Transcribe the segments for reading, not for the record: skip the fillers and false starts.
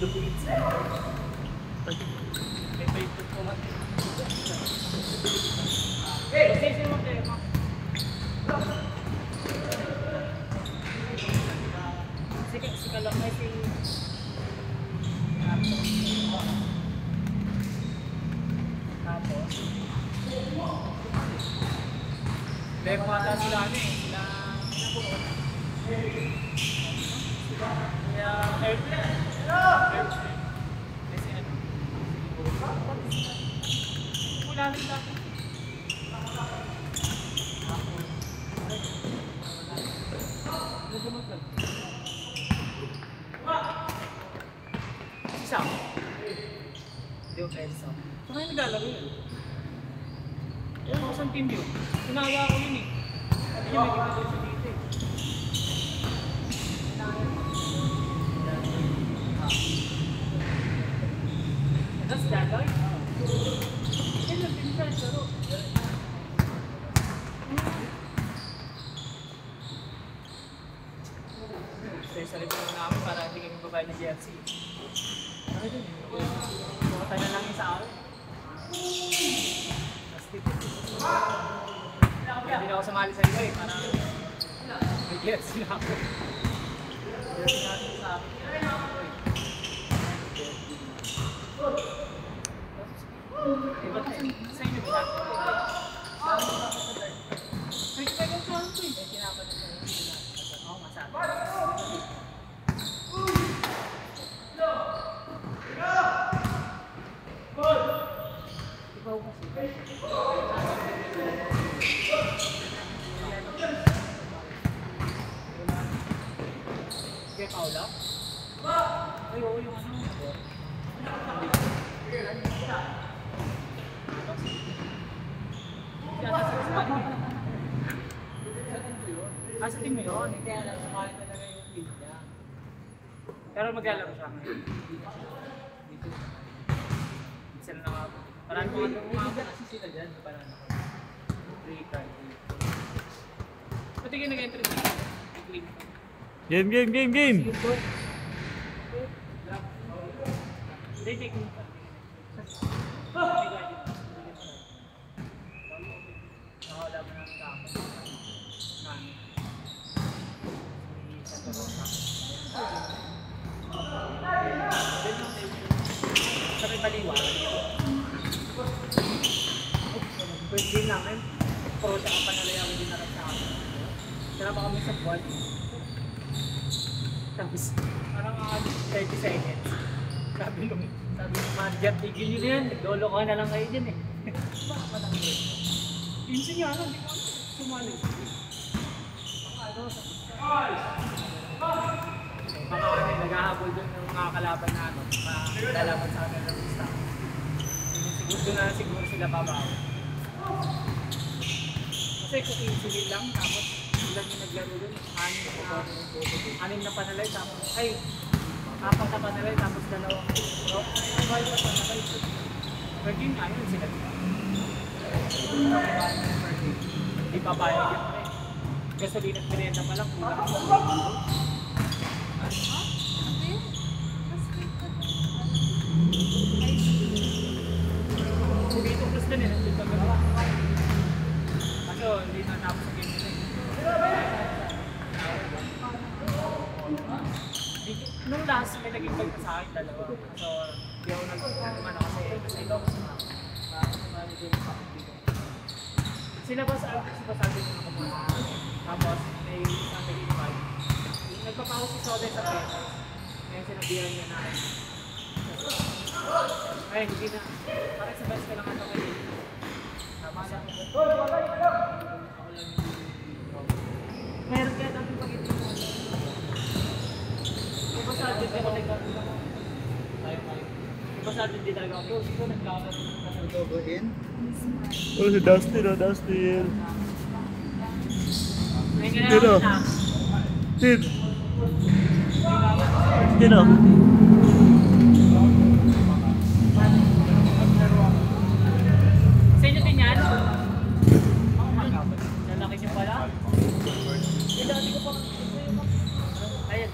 May paipot ko man. Station mo tayo mo. Sika lang may si... Tapos... May kumata sila ano eh. Sila... Kaya... Airplane. Kasi ano? Wala rin lang. Isa. Hindi ko kaya isa. Saka yung naglalaro yun. Ewan ko saan team yun. Sinawa ko yun eh. Sabi niya may gimado siya dito eh. That's that guy? Yan lang din siya. Laro. Sa likod mo namin para hindi kami babayad ng GFC. Bakit yun? Bukatan na lang yung sa akin. Hindi na ako sumali sa iba eh, para may GFC na ako. GFC natin sa akin. Ba't sa inyo ba? May kaya ko lang ito eh. May kinapat ito. Oo, masabi. Ibaw kasi. Sige, Paula? Ay, oo, yung ano. Sa team mo yun, hindi alam sa kanya talaga yung team niya. Pero maglalaro siya ngayon. Dito. Isa na lang ako. Parang mga kasi sila dyan. Parang ako. 3 card. Pati kayo nag-entry dito. Game! They take me. Nakawala mo ng tapos. Sa may baliwa. First game namin, pro siya ang panalayaw din na sa akin. Sarap kami sa buwan. Tapos, parang 30 seconds. Sabi nung manager, tigil nyo na yan. Nagdolo ka na lang kayo dyan eh. Bakit pa lang yun? Pinsin niya, hindi ko sumali. Baka naghahabol doon ng mga kalaban na ano, lalaban sa akin ng staff. Doon na siguro sila babaw. Kasi kung civil lang, tapos ilan yung naglaro doon, 6 na panalay, tapos ay 4 na panalay, tapos 2 rock. 5 na panalay. Per game nga yun sila. Hindi pa bayag yun eh. Gasolina at merienda pa lang, kulang. Dito plus din eh, nandito ka gano'n. Kaso, hindi na tapos sa game nila eh. Nung last, may naging bag na sa akin, 2. So, di ako nag-umano kasi ito ako sumama. Sila ba sabi nyo na kumana? Tapos, may isang nag-invite. Nagpapaho si Soda sa Pesos. Ngayon sinabihan niya na ay, hindi na. Parang sa best ka lang ito kayo. Tama sa ako. Meron kaya natin pag-ibig mo. Diba sa atin, di ba nagkakaroon? Diba sa atin, di talaga ako. Siguro nagkakaroon ng kasal in. Oh, si Dustin. Sino? Sino? Sa inyo din yan? Lalaki niyo pala? Dati ko pa. Ayan.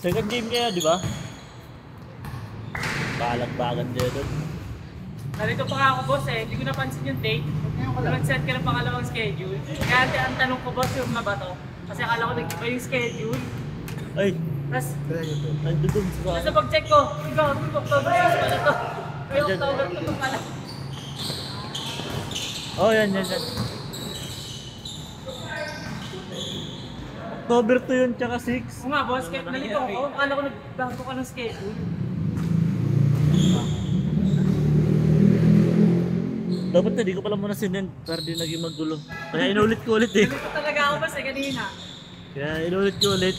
Second game kaya, di ba? Balag-bagan din doon. Narito pa nga ako boss eh, hindi ko napansin yung date. Nag-set ka ng pangalawang schedule. Kaya ang tanong ko boss yung na ba to? Kasi akala ko nag-iba yung schedule. Ay, Tapos, nandun dun tapos sa... na pag-check ko, ikaw, October 6 pala to. Ay, Andyan. October 2 pala. Oh, yan. October 2 yun, tsaka 6. Oo nga boss, kaya nalito ako. Akala ko nagbago ka ng schedule. Dapat na, di ko pala muna sinend para di naging magulo. Kaya inulit ko ulit eh. Nalito talaga ako boss eh, kanina. Kaya inulit ko ulit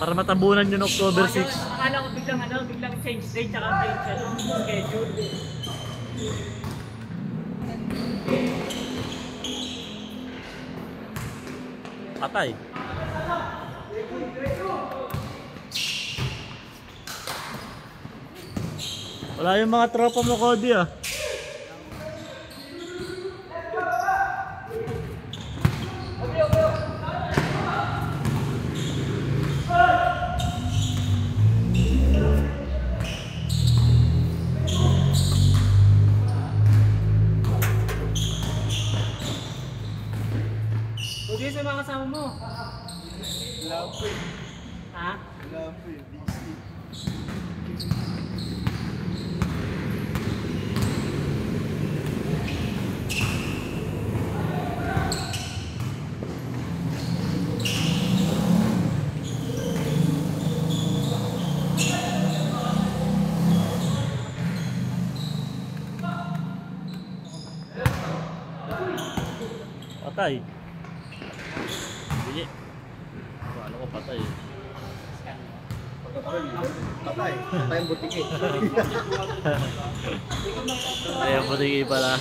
para matambunan yun October 6. Akala ko biglang change date tsaka change schedule. Patay. Wala yung mga tropa mo, Cody ah. Buti sa mga kasama mo. Wala po eh. Ha? Wala po eh. Busy. Patay. Hindi. Ano ko patay eh. Patay. Patay ang butiki. Ayan, patay pala.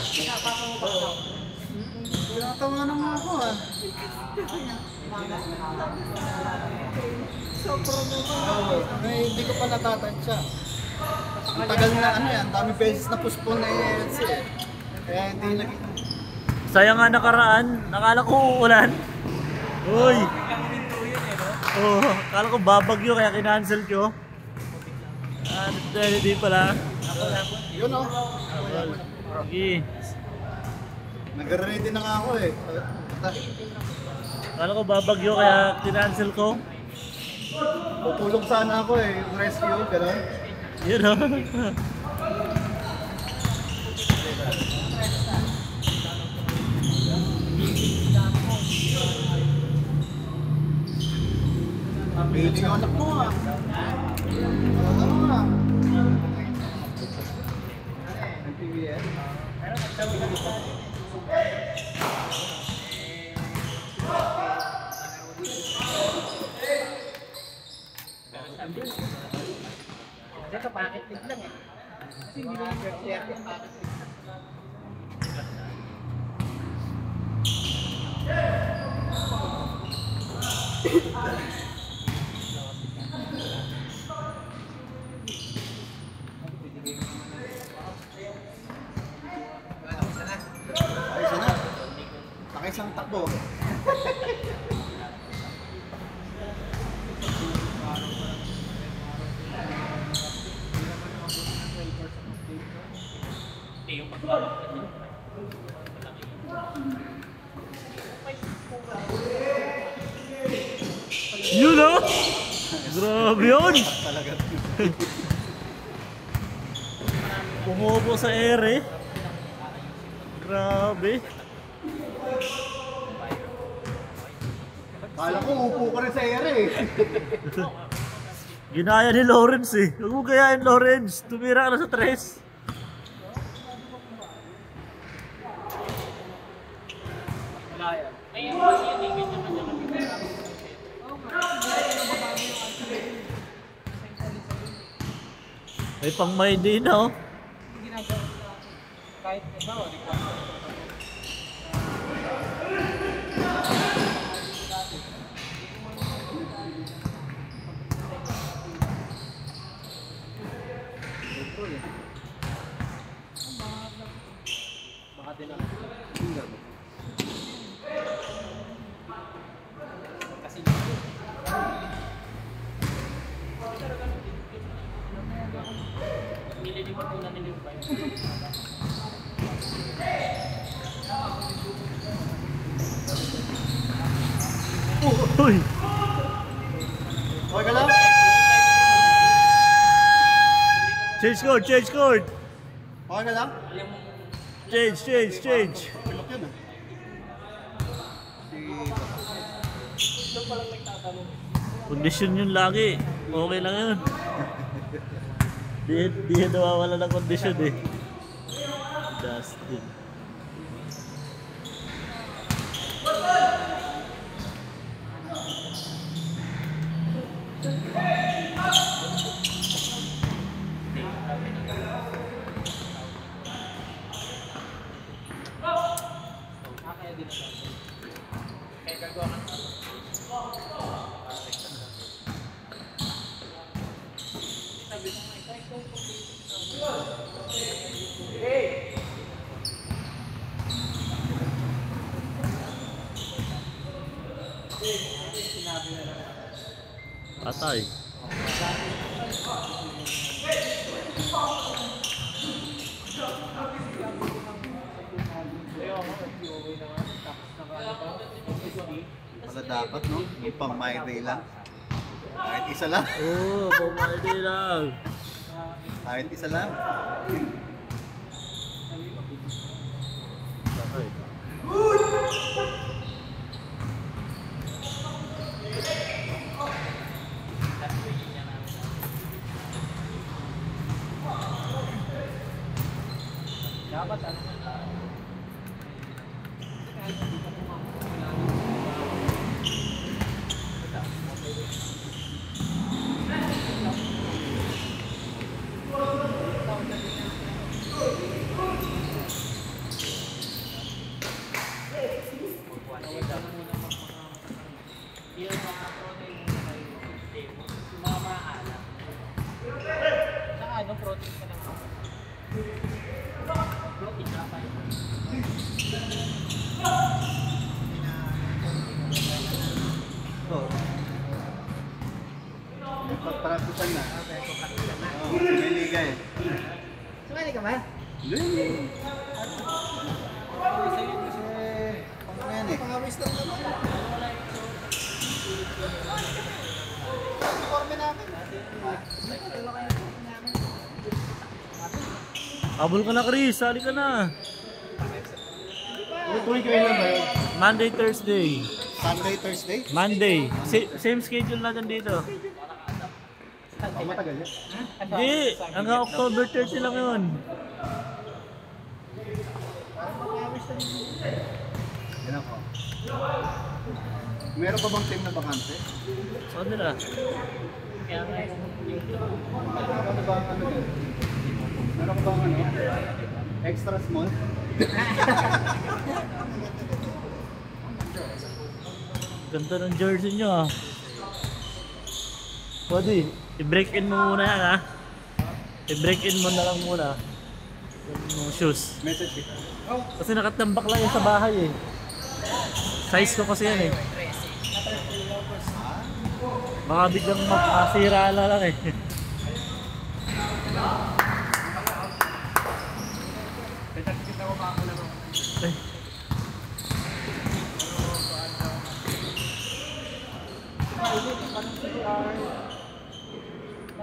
Tinatawa naman ako ah. Hindi ko pa natatansya. Ang tagal na ano yan, daming beses na postpone na ALC eh. Kaya hindi naging... Sayang nga nakaraan. Nakala ko uulan. Uy! Oo, akala ko babagyo kaya kinancel ko. Hindi pala. Yun oh. Sige. Nag-ready na nga ako eh. Akala ko babagyo kaya kinancel ko. Pupulong sana ako eh, yung rescue, gano'n. Yun o. Pili yung anak mo ah. Ano nga? PBS? Ito, packet tip lang eh. Kasi hindi mo nag-share yung packet tip. Ayos na. Nakaisang takbo. Yun o! Grabe yun! Pumupo sa ere. Grabe. Kala ko upo ka rin sa ere eh. Ginaya ni Lawrence eh. Huwag mo gayahin, Lawrence. Tumira ka na sa tres. Wala yan. Ayun kasi yung tingin naman niya mag-ibig. May pang may din oh. Ginagawa kahit iba o, di ba? Baka din ako. Kasi Nililipat ko na nilimpay. Uy! Okay ka lang? Change code, change code! Okay ka lang? Change, change, change! Pilok yun ah. Kondisyon yun lagi. Okay lang yun. Di yan nawawala ng kondisyon eh. Justin. Kaya din na kaya gagawa ka na. Sabi mo nga, ikaw Patay. Wala dapat no? Yung pang my day lang. Kahit isa lang. Oo, pumayday lang. Kahit isa lang. Patay. dapat ano na protein ka lang. Protein ka pa. Oo. Pagparakusan na. Oo, may liga eh. Sumali ka ba? Hindi. Ano yan eh? Pangawis lang naman. Informe namin. Abol ka na, Chris. Sali ka na. Tuloy kayo lang ba yun? Monday, Thursday. Sunday, Thursday? Monday. Same schedule natin dito. Oh, matagal yan. Hindi. Hanggang October 30 lang yun. Yan ako. Meron pa bang team na bakante? Sa kanila. Kaya Ano ba ang ano yan? Meron pa bang ano? Extra small? Ganda ng jersey nyo ah. Pwede, i-break in mo muna yan ha. I-break in mo na lang muna. Yung shoes. Message kita. Kasi nakatambak lang yan sa bahay eh. Size ko kasi yan eh. Baka biglang makasira na lang eh. Ay.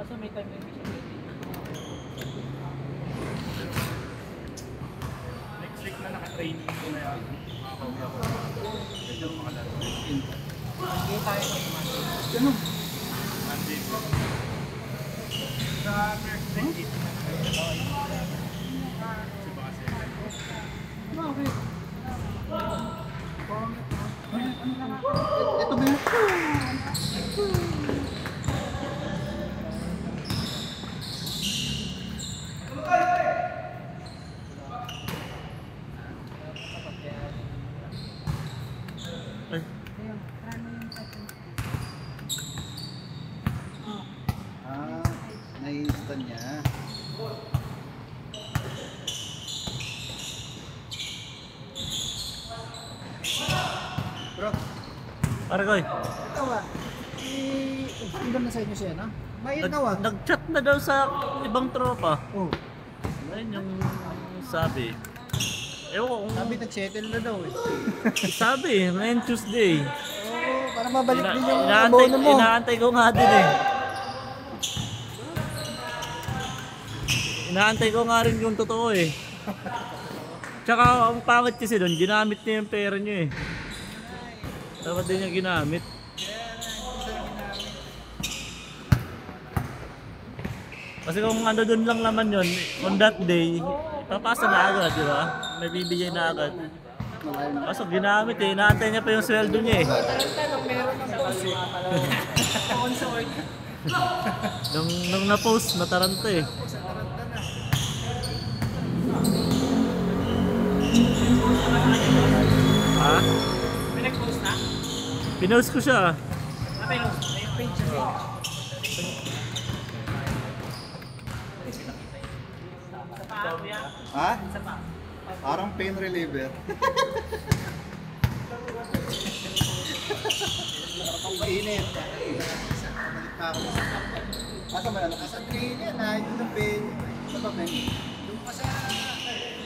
kaso may time limit siya. Next week na naka-training ko na yan. Medyo makalaro. Hindi tayo ng Ganun. Monday po. Sa Thursday, 8 na naka-training. Kasi baka 7. Okay. Ito ba yun? Ay. Ah, nai-instan niya. Bro, Pare ko eh. Ito ba? Ilan na sa inyo siya, no? May daw ah. Nag-chat na daw sa ibang tropa. Oh. Ayun yung sabi. Ewan ko kung Sabi nag-settle na daw eh. sabi, ngayon Tuesday. Oo, para mabalik din yung Inaantay, abono mo. inaantay ko nga din eh. Inaantay ko nga rin yung totoo eh. Tsaka ang pangit kasi doon, ginamit niya yung pera niyo eh. Dapat din niya ginamit. Kasi kung ano doon lang naman yun, on that day, papasa na agad, di ba? May bibigay na agad. Kaso ginamit eh, inaantay niya pa yung sweldo niya eh. nung na-post, nataranta eh. Ha? May nag-post na? Pinost ko siya. May page siya. Sa paa, kuya. Ha? Sa paa. Parang pain reliever. Ang init. Asa man ano? Asa train yan ha? Yun ang pain. Sa ba men? Doon pa sa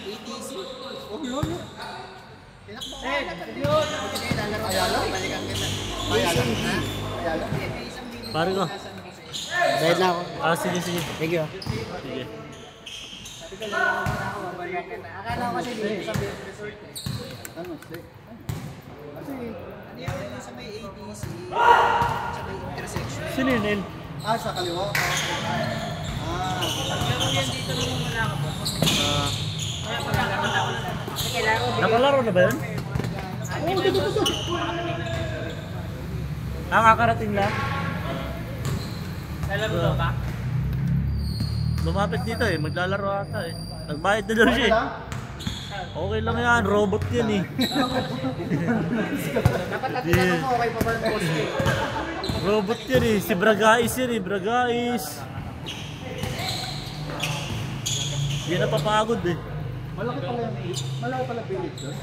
ATC. Oh lolo. Tinakbo ko na ka. Yun. Ayala? Balikan kita. Ayala? Ayala? Pare ko. Bayad na ako. Ah, sige, sige. Thank you. Sige. Akala ko kasi dito sa resort eh. Ano? Kasi ano sa may ATC, sa may intersection. Sino yun, El? Ah, sa kaliwa? Ah. Meron yan dito nung wala ka po. Ah, Kaya pagkakaroon ako na. Kasi kailangan ko. nakalaro na ba yun? Oo, dito. Nakakarating lang. Alam mo ba? Lumapit dito eh, maglalaro ata eh. Nagbayad na daw siya eh. Okay lang yan, robot yan eh. Dapat natin mo, okay pa ba ang post eh? Robot yan eh, si Bragais yan eh, Bragais. Hindi na papagod eh. Malaki pala village doon.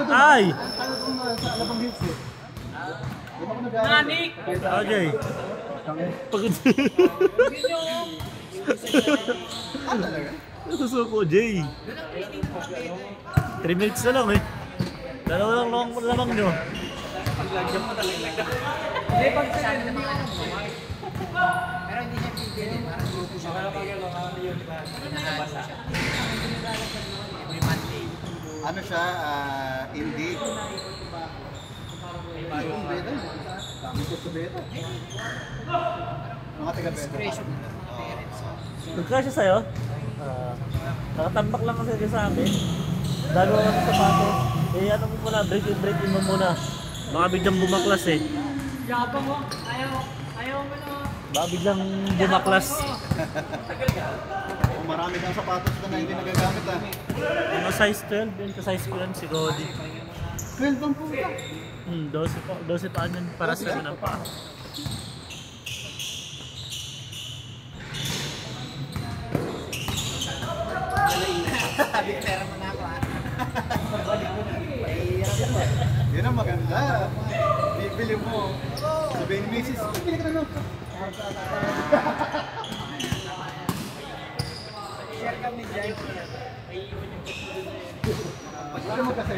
Ay! Ano kung sa Alabang Hills eh? Di ba ako nag-aaral? Nanik! Okay. Pagod. Ah, talaga? Nasusuko, Jay. 3 minutes na lang eh. Dalawa lang lamang nyo. Hindi, pag sabi ng mga anak mo. Pero hindi niya pipili, parang grupo siya. Ano siya, indie. Beta. Dami ko sa beta. Mga taga-beta. Nagkasya sa'yo? Nakatambak lang kasi sa amin. Dalawa ka sa sapatos. Eh ano mo muna, break in mo muna. Baka biglang bumaklas eh. Yabang mo. Ayaw mo na. Baka biglang bumaklas. Oh, marami kang sapatos na hindi nagagamit ah. Ano size 12? Yun ka size ko yan si Cody. 12 ang puta. 12 paan yun para sa amin ang paa. Big pera mo na ako ah. Yun ang maganda. Bibili mo. Sabihin ni Mrs. Bibili ka na. Share kami dyan. Ano mo kasi?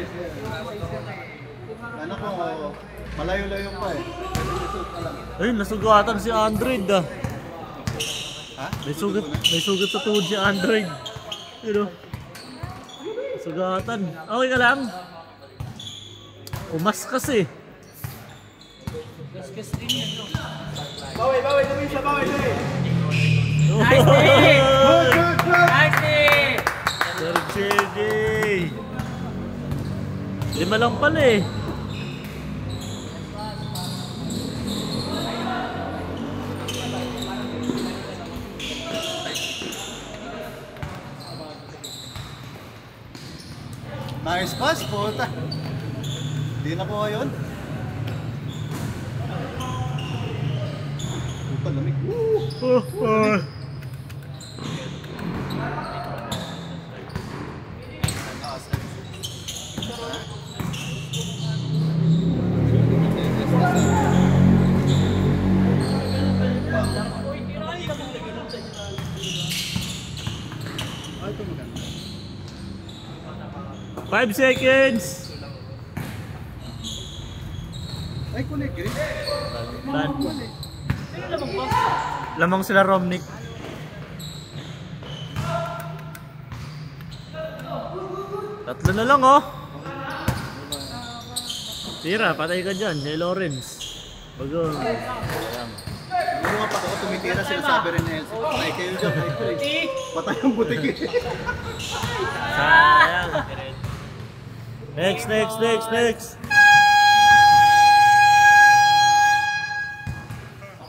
Anak ko, malayo-layo pa eh. Ayun, nasugatan si Android ah. Ha? May sugat sa tuhod si Android. Yun o. Sugatan. Okay ka lang? Umas kasi. Gasgas din yan. No? Bawi, dumi siya, bawi. Nice day! Good! Nice day! Sir JJ. 5 lang pala eh. Nice pass, puta. Di na po yun. Puta, lamig. ito maganda. 5 seconds! Ay, connect rin. Done. Sino lamang ba? Lamang sila Romnick. Tatlo na lang oh. Tira, patay ka dyan. Hey Lawrence. Bagong. Ayan. Siguro nga pag ako tumitira, sinasabi rin na Elsie. Patay kayo dyan, patay ko eh. Patay ang butik eh. Sayang. Next.